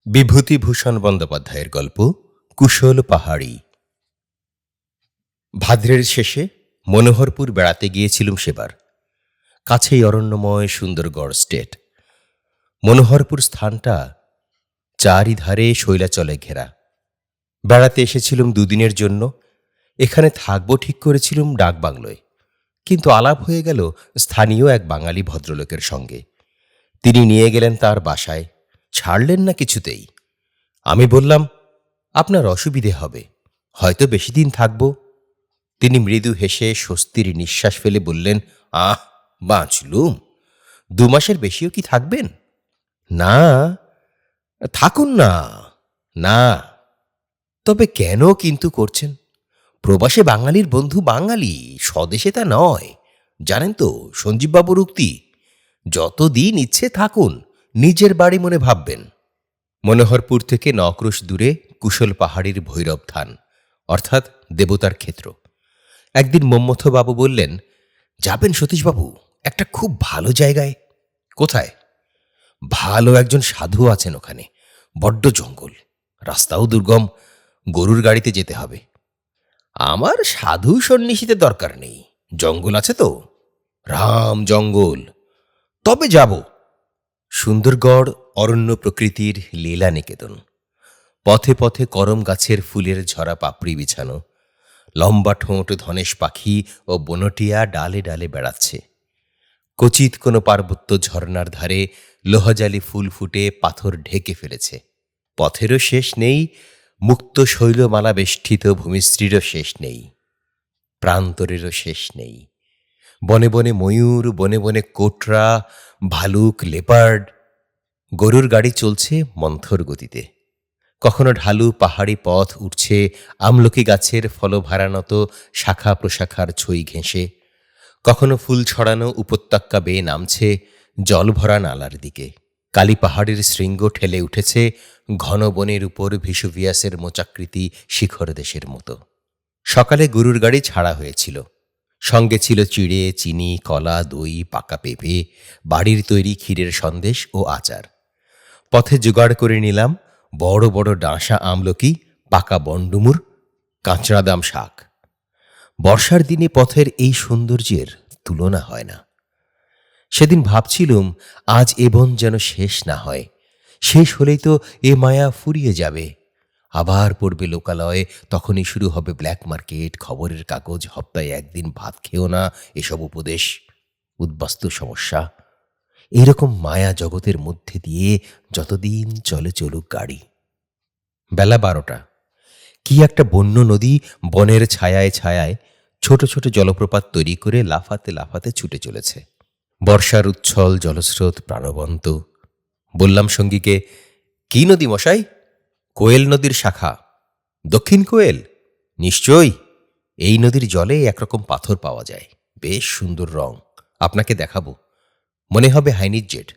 বিভূতিভূষণ বন্দ্যোপাধ্যায়ের গল্প কুশল পাহাড়ি। ভাদ্রের শেষে মনোহরপুর বেড়াতে গিয়েছিলুম সেবার। কাছেই অরণ্যময় সুন্দরগড় স্টেট। মনোহরপুর স্থানটা চারিধারে শৈলাচলে ঘেরা। বেড়াতে এসেছিলুম দুদিনের জন্য। এখানে থাকবো ঠিক করেছিলুম ডাকবাংলোয়, কিন্তু আলাপ হয়ে গেল স্থানীয় এক বাঙালি ভদ্রলোকের সঙ্গে। তিনি নিয়ে গেলেন তার বাসায়, ছাড়লেন না কিছুতেই। আমি বললাম, আপনার অসুবিধে হবে, হয়তো বেশি দিন থাকব। তিনি মৃদু হেসে স্বস্তির নিঃশ্বাস ফেলে বললেন, আহ, বাঁচলুম, 2 মাসের বেশিও কি থাকবেন? না, থাকুন না। না। তবে কেন কিন্তু করছেন? প্রবাসে বাঙালির বন্ধু বাঙালি, স্বদেশে তা নয়। জানেন তো সঞ্জীববাবুর উক্তি, যতদিন ইচ্ছে থাকুন, নিজের বাড়ি মনে ভাববেন। মনোহরপুর থেকে 9 ক্রোশ দূরে কুশল পাহাড়ির ভৈরব থান, অর্থাৎ দেবতার ক্ষেত্র। একদিন মম্মথবাবু বললেন, যাবেন সতীশবাবু, একটা খুব ভালো জায়গায়। কোথায়? ভালো একজন সাধু আছেন ওখানে। বড্ড জঙ্গল, রাস্তাও দুর্গম, গরুর গাড়িতে যেতে হবে। আমার সাধু সন্ন্যাসীতে দরকার নেই, জঙ্গল আছে তো, রাম জঙ্গল, তবে যাব। সুন্দরগড় অরণ্য প্রকৃতির লীলা নিকেতন। পথে পথে করম গাছের ফুলের ঝরা পাপড়ি বিছানো। লম্বা ঠোঁট ধনেশ পাখি ও বনটিয়া ডালে ডালে বেড়াচ্ছে। কচিত কোনো পার্বত্য ঝর্ণার ধারে লোহাজালি ফুল ফুটে পাথর ঢেকে ফেলেছে। পথেরও শেষ নেই, মুক্ত শৈলমালা বেষ্টিত ভূমিশ্রীরও শেষ নেই, প্রান্তরেরও শেষ নেই। বনে বনে ময়ূর, বনে বনে কোটরা, ভালুক, লেপার্ড। গরুর গাড়ি চলছে মন্থর গতিতে। কখনো ঢালু পাহাড়ি পথ উঠছে আমলকি গাছের ফলভারানত শাখা প্রশাখার ছই ঘেঁষে। কখনো ফুল ছড়ানো উপত্যকা বেয়ে নামছে জলভরা নালার দিকে। কালী পাহাড়ের শৃঙ্গ ঠেলে উঠেছে ঘন বনের উপর ভিসুভিয়াসের মোচাকৃতি শিখর দেশের মতো। সকালে গরুর গাড়ি ছাড়া হয়েছিল। সঙ্গে ছিল চিড়ে, চিনি, কলা, দই, পাকা পেঁপে, বাড়ির তৈরি ক্ষীরের সন্দেশ ও আচার। পথে জোগাড় করে নিলাম বড় বড় ডাঁশা আমলকি, পাকা বনডুমুর, কাঁচরাদাম শাক। বর্ষার দিনে পথের এই সৌন্দর্যের তুলনা হয় না। সেদিন ভাবছিলুম, আজ এ বন যেন শেষ না হয়। শেষ হলেই তো এ মায়া ফুরিয়ে যাবে। আবার পড়বে লোকালয়ে, তখনই শুরু হবে ব্ল্যাক মার্কেট, খবরের কাগজ, হপ্তায় একদিন ভাত খেও না, এসব উপদেশ, উদ্বাস্তু সমস্যা। এইরকম মায়া জগতের মধ্যে দিয়ে যতদিন চলে চলুক গাড়ি। বেলা 12টা। কি একটা বন্য নদী বনের ছায়ায় ছায়ায় ছোট ছোট জলপ্রপাত তৈরি করে লাফাতে লাফাতে ছুটে চলেছে। বর্ষার উচ্ছল জলস্রোত প্রাণবন্ত। বললাম সঙ্গীকে, কি নদী মশাই? কোয়েল নদীর শাখা। দক্ষিণ কোয়েল? নিশ্চয়ই। এই নদীর জলে একরকম পাথর পাওয়া যায়, বেশ সুন্দর রং, আপনাকে দেখাবো। মনে হবে হাইনিজেড।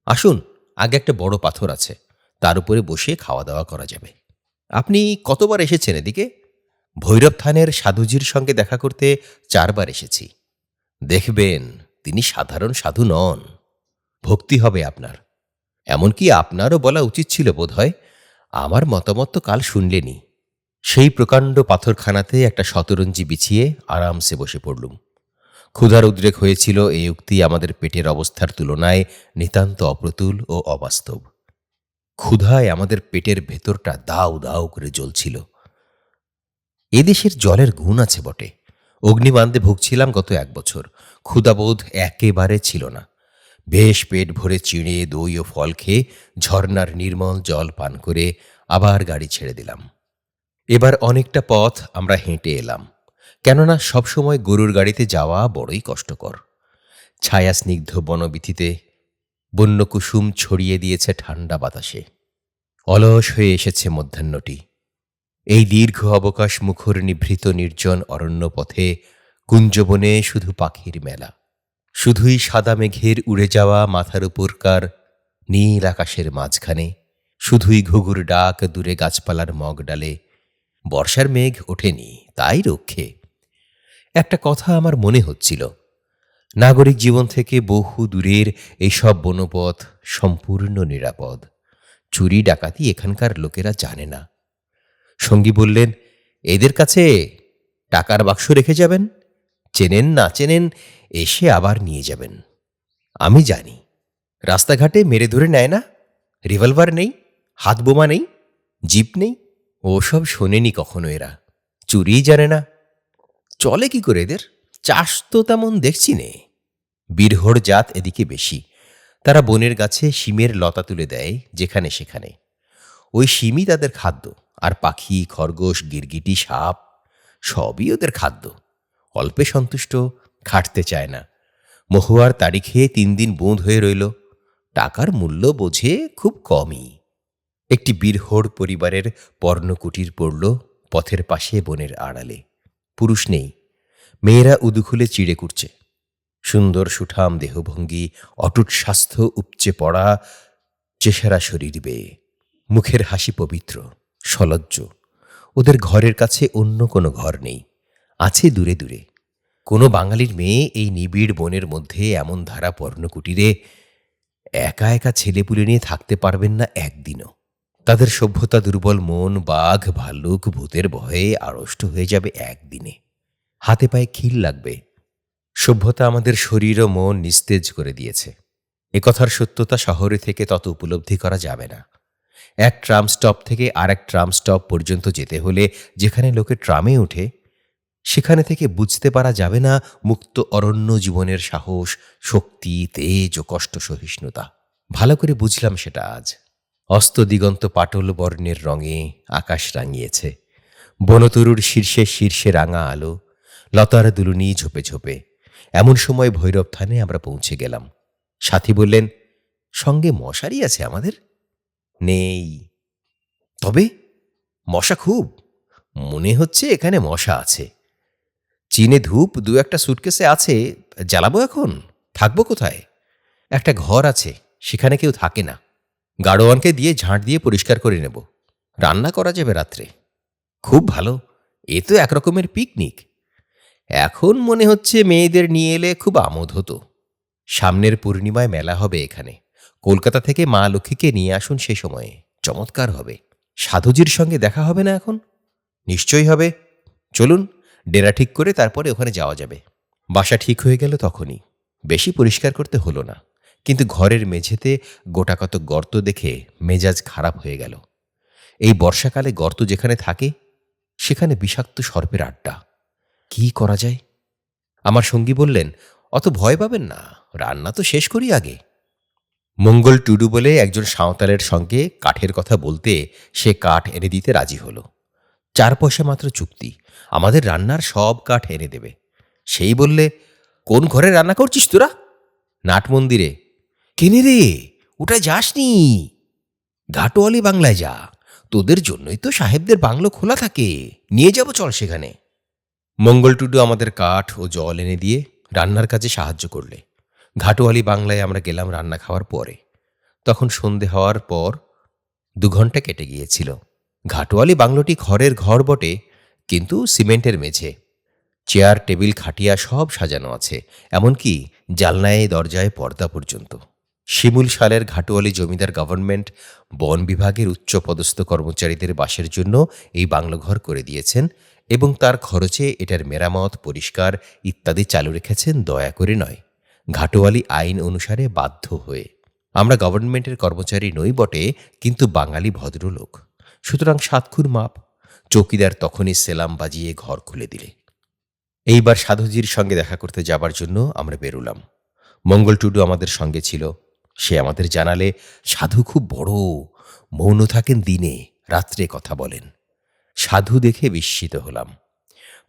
আসুন, আগে একটা বড় পাথর আছে, তার উপরে বসে খাওয়া দাওয়া করা যাবে। আপনি কতবার এসেছেন এদিকে? ভৈরব থানের সাধুজির সঙ্গে দেখা করতে 4 বার এসেছি। দেখবেন তিনি সাধারণ সাধু নন, ভক্তি হবে আপনার। এমনকি আপনারও বলা উচিত ছিল বোধ হয়। আমার মতামত তো কাল শুনলেনি। সেই প্রকাণ্ড পাথরখানাতে একটা শতরঞ্জি বিছিয়ে আরামসে বসে পড়লুম। ক্ষুধার উদ্রেক হয়েছিল, এই উক্তি আমাদের পেটের অবস্থার তুলনায় নিতান্ত অপ্রতুল ও অবাস্তব। ক্ষুধায় আমাদের পেটের ভেতরটা দাউ দাউ করে জ্বলছিল। এদেশের জলের গুণ আছে বটে। অগ্নিবান্দে ভুগছিলাম গত 1 বছর, ক্ষুধাবোধ একেবারে ছিল না। বেশ পেট ভরে চিড়ে, দই ও ফল খেয়ে ঝর্ণার নির্মল জল পান করে আবার গাড়ি ছেড়ে দিলাম। এবার অনেকটা পথ আমরা হেঁটে এলাম, কেননা সবসময় গরুর গাড়িতে যাওয়া বড়ই কষ্টকর। ছায়া স্নিগ্ধ বনবিথিতে বন্যকুসুম ছড়িয়ে দিয়েছে ঠান্ডা বাতাসে। অলস হয়ে এসেছে মধ্যাহ্নটি। এই দীর্ঘ অবকাশ মুখর নিভৃত নির্জন অরণ্য পথে কুঞ্জবনে শুধু পাখির মেলা। শুধুই সাদা মেঘের উড়ে যাওয়া মাথার উপরকার নীল আকাশের মাঝখানে, শুধুই ঘুঘুর ডাক দূরে গাছপালার মগ ডালে। বর্ষার মেঘ ওঠেনি, তাই রক্ষে। একটা কথা আমার মনে হচ্ছিল, নাগরিক জীবন থেকে বহু দূরের এইসব বনপথ সম্পূর্ণ নিরাপদ। চুরি ডাকাতি এখানকার লোকেরা জানে না। সঙ্গী বললেন, এদের কাছে টাকার বাক্স রেখে যাবেন, চেনেন না চেনেন এসে আবার নিয়ে যাবেন। আমি জানি, রাস্তাঘাটে মেরে ধরে নেয় না, রিভলভার নেই, হাত বোমা নেই, জিপ নেই, ওসব শোনেনি কখনো এরা, চুরিই জানে না। চলে কি করে এদের? চাষ তো তেমন দেখছি নে। বীরহড় জাত এদিকে বেশি। তারা বনের গাছে শিমের লতা তুলে দেয় যেখানে সেখানে। ওই শিমই তাদের খাদ্য, আর পাখি, খরগোশ, গিরগিটি, সাপ সবই ওদের খাদ্য। অল্পে সন্তুষ্ট, খাটতে চায় না। মহুয়ার তাড়ি খেয়ে 3 দিন বোঁদ হয়ে রইল। টাকার মূল্য বোঝে খুব কমই। একটি বীরহড় পরিবারের পর্ণকুটির পড়ল পথের পাশে বনের আড়ালে। পুরুষ নেই, মেয়েরা উদু খুলে চিড়ে কুটছে। সুন্দর সুঠাম দেহভঙ্গি, অটুট স্বাস্থ্য, উপচে পড়া চেহারা শরীর বেয়ে, মুখের হাসি পবিত্র, সলজ্জ। ওদের ঘরের কাছে অন্য কোনো ঘর নেই, আছে দূরে দূরে। কোনো বাঙালির মেয়ে এই নিবিড় বনের মধ্যে এমন ধারা পর্ণকুটিরে একা একা ছেলেপুলে নিয়ে থাকতে পারবেন না একদিনও। তাদের সভ্যতা দুর্বল মন বাঘ ভাল্লুক ভূতের ভয়ে আড়ষ্ট হয়ে যাবে একদিনে। হাতে পায়ে খিল লাগবে। সভ্যতা আমাদের শরীর ও মন নিস্তেজ করে দিয়েছে। একথার সত্যতা শহরে থেকে তত উপলব্ধি করা যাবে না। এক ট্রাম স্টপ থেকে আর এক ট্রাম স্টপ পর্যন্ত যেতে হলে যেখানে লোকে ট্রামে ওঠে, সেখানে থেকে বুঝতে পারা যাবে না মুক্ত অরণ্য জীবনের সাহস, শক্তি, তেজ ও কষ্ট সহিষ্ণুতা। ভালো করে বুঝলাম সেটা আজ। অস্ত দিগন্ত পাটল বর্ণের রঙে আকাশ রাঙিয়েছে। বনতরুর শীর্ষে শীর্ষে রাঙা আলো, লতার দুলুনি ঝোপে ঝোপে। এমন সময় ভৈরব থানে আমরা পৌঁছে গেলাম। সাথী বললেন, সঙ্গে মশারি আছে আমাদের? নেই। তবে মশা খুব, মনে হচ্ছে এখানে মশা আছে। চীনে ধূপ 2-1টা সুটকেসে আছে, জ্বালাবো এখন? থাকবো কোথায়? একটা ঘর আছে, সেখানে কেউ থাকে না। গাড়োয়ানকে দিয়ে ঝাঁট দিয়ে পরিষ্কার করে নেব। রান্না করা যাবে রাত্রে। খুব ভালো, এ তো একরকমের পিকনিক। এখন মনে হচ্ছে মেয়েদের নিয়ে এলে খুব আমোদ হতো। সামনের পূর্ণিমায় মেলা হবে এখানে। কলকাতা থেকে মা লক্ষ্মীকে নিয়ে আসুন সে সময়ে, চমৎকার হবে। সাধুজির সঙ্গে দেখা হবে না এখন? নিশ্চয়ই হবে। চলুন, ডেরা ঠিক করে তারপরে ওখানে যাওয়া যাবে। বাসা ঠিক হয়ে গেল তখনই। বেশি পরিষ্কার করতে হলো না, কিন্তু ঘরের মেঝেতে গোটাকত গর্ত দেখে মেজাজ খারাপ হয়ে গেল। এই বর্ষাকালে গর্ত যেখানে থাকে সেখানে বিষাক্ত সর্পের আড্ডা। কি করা যায়? আমার সঙ্গী বললেন, অত ভয় পাবেন না, রান্না তো শেষ করি আগে। মঙ্গল টুডু বলে একজন সাঁওতালের সঙ্গে কাঠের কথা বলতে সে কাঠ এনে দিতে রাজি হল। 4 পয়সা মাত্র চুক্তি, আমাদের রান্নার সব কাঠ এনে দেবে। সেই বললে, কোন ঘরে রান্না করছিস তোরা? নাট মন্দিরে। কেনে রে, ওটায় যাসনি, ঘাটোয়ালি বাংলায় যা। তোদের জন্যই তো সাহেবদের বাংলো খোলা থাকে, নিয়ে যাব চল সেখানে। মঙ্গল টুডু আমাদের কাঠ ও জল এনে দিয়ে রান্নার কাজে সাহায্য করলে। ঘাটোয়ালি বাংলায় আমরা গেলাম রান্না খাওয়ার পরে। তখন সন্ধে হওয়ার পর 2 ঘন্টা কেটে গিয়েছিল। ঘাটোয়ালি বাংলোটি খড়ের ঘর বটে, কিন্তু সিমেন্টের মেঝে। চেয়ার টেবিল খাটিয়া সব সাজানো আছে, এমনকি জালনায় দরজায় পর্দা পর্যন্ত। শিমুল সালের ঘাটোয়ালি জমিদার গভর্নমেন্ট বন বিভাগের উচ্চপদস্থ কর্মচারীদের বাসের জন্য এই বাংলোঘর করে দিয়েছেন এবং তার খরচে এটার মেরামত, পরিষ্কার ইত্যাদি চালু রেখেছেন দয়া করে নয়, ঘাটোয়ালি আইন অনুসারে বাধ্য হয়ে। আমরা গভর্নমেন্টের কর্মচারী নই বটে, কিন্তু বাঙালি ভদ্রলোক, সুতরাং 7 খুর মাপ। চৌকিদার তখনই সেলাম বাজিয়ে ঘর খুলে দিলে। এইবার সাধুজির সঙ্গে দেখা করতে যাবার জন্য আমরা বেরোলাম। মঙ্গল টুডু আমাদের সঙ্গে ছিল। সে আমাদের জানালে, সাধু খুব বড়, মৌন থাকেন দিনে, রাত্রে কথা বলেন। সাধু দেখে বিস্মিত হলাম।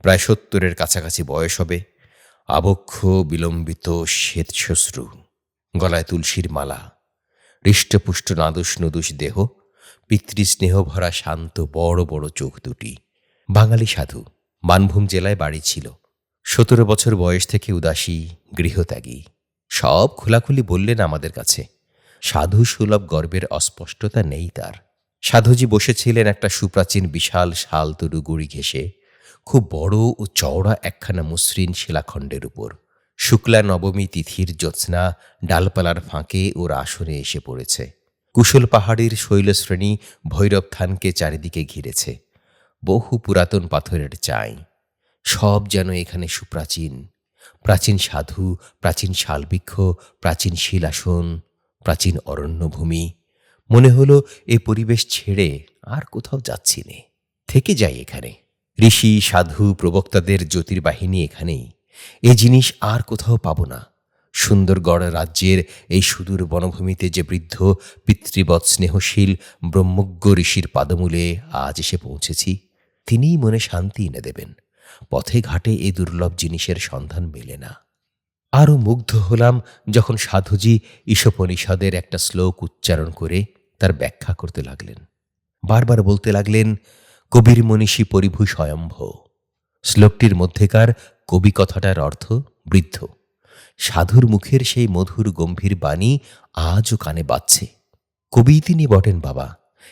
প্রায় 70-এর কাছাকাছি বয়স হবে। আবক্ষ বিলম্বিত শ্বেতশ্মশ্রু, গলায় তুলসীর মালা, হৃষ্টপুষ্ট নাদুস নুদুস দেহ, পিতৃস্নেহ ভরা শান্ত বড় বড় চোখ দুটি। বাঙালি সাধু, মানভূম জেলায় বাড়ি ছিল। 17 বছর বয়স থেকে উদাসী, গৃহত্যাগী। সব খোলাখুলি বললেন আমাদের কাছে। সাধু সুলভ গর্বের অস্পষ্টতা নেই তার। সাধুজি বসেছিলেন একটা সুপ্রাচীন বিশাল শাল তরু গুড়ি ঘেঁষে, খুব বড় ও চওড়া একখানা মসৃণ শিলাখণ্ডের উপর। শুক্লা নবমী তিথির জ্যোৎস্না ডালপালার ফাঁকে ওর আসনে এসে পড়েছে। কুশল পাহাড়ের শৈলশ্রেণী ভৈরব থানকে চারিদিকে ঘিরেছে। বহু পুরাতন পাথরের চাই, সব যেন এখানে সুপ্রাচীন। প্রাচীন সাধু, প্রাচীন শালবৃক্ষ, প্রাচীন শিলাসন, প্রাচীন অরণ্যভূমি। মনে হলো এ পরিবেশ ছেড়ে আর কোথাও যাচ্ছি নে, থেকে যাই এখানে। ঋষি সাধু প্রবক্তাদের জ্যোতির্বাহিনী এখানেই। এ জিনিস আর কোথাও পাব না। সুন্দরগড় রাজ্যের এই সুদূর বনভূমিতে যে বৃদ্ধ পিতৃবৎ স্নেহশীল ব্রহ্মজ্ঞ ঋষির পাদমূলে আজ এসে পৌঁছেছি, তিনিই মনে শান্তি এনে দেবেন। পথে ঘাটে এ দুর্লভ জিনিসের সন্ধান মেলে না। আরও মুগ্ধ হলাম যখন সাধুজি ঈশোপনিষদের একটা শ্লোক উচ্চারণ করে তার ব্যাখ্যা করতে লাগলেন। বারবার বলতে লাগলেন, কবির মনীষী পরিভূ স্বয়ম্ভ। শ্লোকটির মধ্যেকার কবি কথাটার অর্থ বৃদ্ধ। সাধুর মুখের সেই মধুর গম্ভীর বাণী আজও কানে বাজছে। কবি তিনি বটেন বাবা।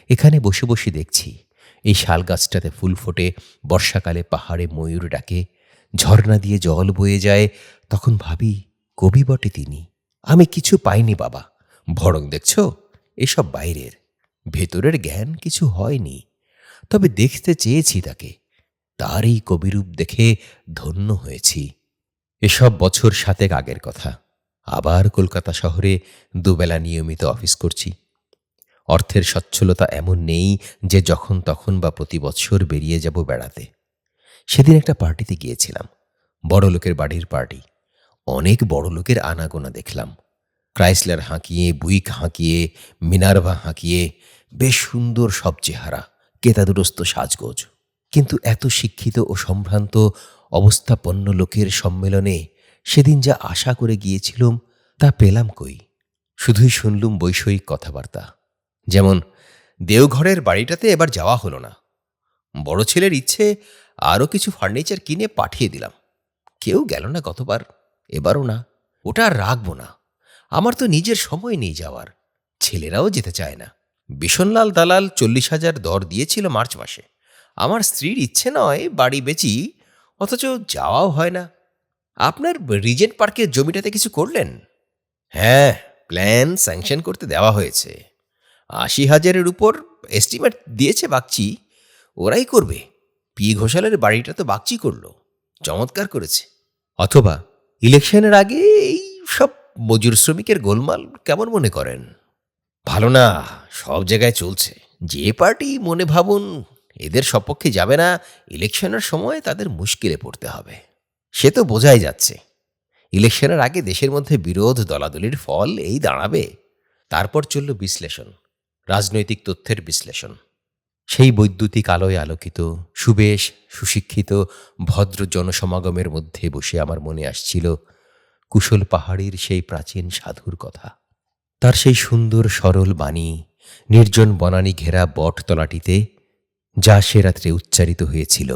এখানে বসে বসে দেখছি এই শাল গাছটাতে ফুল ফোটে, বর্ষাকালে পাহাড়ে ময়ূর ডাকে, ঝর্ণা দিয়ে জল বয়ে যায়। তখন ভাবি, কবি বটে তিনি। আমি কিছু পাইনি বাবা, বরং দেখছ এসব বাইরের, ভেতরের জ্ঞান কিছু হয়নি। তবে দেখতে চেয়েছি তাকে, তার এই কবিরূপ দেখে ধন্য হয়েছি। এসব বছর 7 আগের কথা। আবার কলকাতা শহরে দুবেলা নিয়মিত অফিস করছি। অর্থের সচ্ছলতা এমন নেই যে যখন তখন বা প্রতি বৎসর বেরিয়ে যাব বেড়াতে। সেদিন একটা পার্টিতে গিয়েছিলাম, বড়লোকের বাড়ির পার্টি। অনেক বড় লোকের আনাগোনা দেখলাম। ক্রাইসলার হাঁকিয়ে, বুইক হাঁকিয়ে, মিনার্ভা হাঁকিয়ে, বেশ সুন্দর সব চেহারা, কেতাদুরস্ত সাজগোজ। কিন্তু এত শিক্ষিত ও সম্ভ্রান্ত অবস্থাপন্ন লোকের সম্মেলনে সেদিন যা আশা করে গিয়েছিলুম তা পেলাম কই। শুধুই শুনলুম বৈষয়িক কথাবার্তা, যেমন দেওঘরের বাড়িটাতে এবার যাওয়া হলো না, বড় ছেলের ইচ্ছে আরও কিছু ফার্নিচার কিনে পাঠিয়ে দিলাম। কেউ গেল না গতবার, এবারও না। ওটা আর রাখবো না, আমার তো নিজের সময় নেই যাওয়ার, ছেলেরাও যেতে চায় না। বিশনলাল দালাল 40,000 দর দিয়েছিল মার্চ মাসে। আমার স্ত্রীর ইচ্ছে নয় বাড়ি বেচি, অথচ যাওয়াও হয় না। আপনার রিজেন্ট পার্কের জমিটাতে কিছু করলেন? হ্যাঁ, প্ল্যান স্যাংশন করতে দেওয়া হয়েছে। 80,000-এর উপর এস্টিমেট দিয়েছে বাগচি, ওরাই করবে। পি ঘোষালের বাড়িটা তো বাগচি করল, চমৎকার করেছে। অথবা ইলেকশনের আগে এই সব মজুর শ্রমিকের গোলমাল কেমন মনে করেন? ভালো না, সব জায়গায় চলছে। যে পার্টি মনে ভাবুন এদের সপক্ষে যাবে না, ইলেকশনের সময় তাদের মুশকিলে পড়তে হবে। সে তো বোঝাই যাচ্ছে। ইলেকশনের আগে দেশের মধ্যে বিরোধ দলাদলির ফল এই দাঁড়াবে। তারপর চলল বিশ্লেষণ, রাজনৈতিক তথ্যের বিশ্লেষণ। সেই বৈদ্যুতিক আলোয় আলোকিত, সুবেশ সুশিক্ষিত ভদ্র জনসমাগমের মধ্যে বসে আমার মনে আসছিল কুশল পাহাড়ের সেই প্রাচীন সাধুর কথা। তার সেই সুন্দর সরল বাণী নির্জন বনানী ঘেরা বটতলাটিতে যা সে রাত্রে উচ্চারিত হয়েছিল।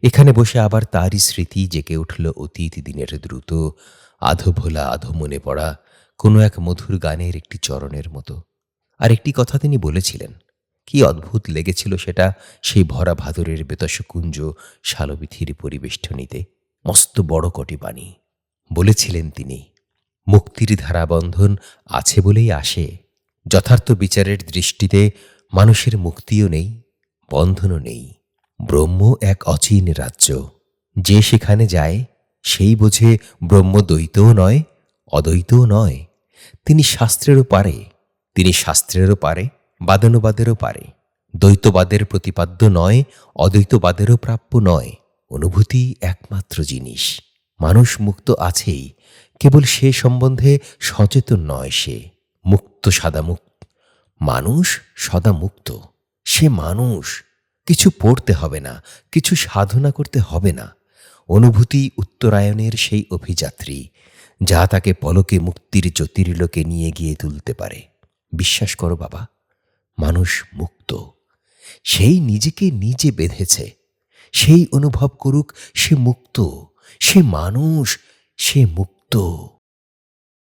এখানে বসে আবার তারই স্মৃতি জেগে উঠল অতীত দিনের দ্রুত, আধো ভোলা আধো মনে পড়া কোনো এক মধুর গানের একটি চরণের মতো। আর একটি কথা তিনি বলেছিলেন, কি অদ্ভুত লেগেছিল সেটা, সেই ভরা ভাদরের বেতসকুঞ্জ শালবিথির পরিবেষ্টনীতে। মস্ত বড় কটি বাণী বলেছিলেন তিনি, মুক্তির ধারাবন্ধন আছে বলেই আসে। যথার্থ বিচারের দৃষ্টিতে মানুষের মুক্তিও নেই, বন্ধনও নেই। ব্রহ্ম এক অচিন রাজ্য, যে সেখানে যায় সেই বোঝে ব্রহ্ম দ্বৈতও নয়, অদ্বৈতও নয়। তিনি শাস্ত্রেরও পারে, তিনি শাস্ত্রেরও পারে, বাদানুবাদেরও পারে। দ্বৈতবাদের প্রতিপাদ্য নয়, অদ্বৈতবাদেরও প্রাপ্য নয়। অনুভূতি একমাত্র জিনিস। মানুষ মুক্ত আছেই, কেবল সে সম্বন্ধে সচেতন নয়। সে মুক্ত, সদামুক্ত। মানুষ সদা মুক্ত। সে মানুষ। কিছু পড়তে হবে না, কিছু সাধনা করতে হবে না। অনুভূতি উত্তরায়ণের সেই অভিযাত্রী, যা তাকে পলকে মুক্তির জ্যোতির্লোকে নিয়ে গিয়ে তুলতে পারে। বিশ্বাস করো বাবা, মানুষ মুক্ত। সেই নিজেকে নিজে বেঁধেছে, সেই অনুভব করুক সে মুক্ত, সে মানুষ, সে মুক্ত।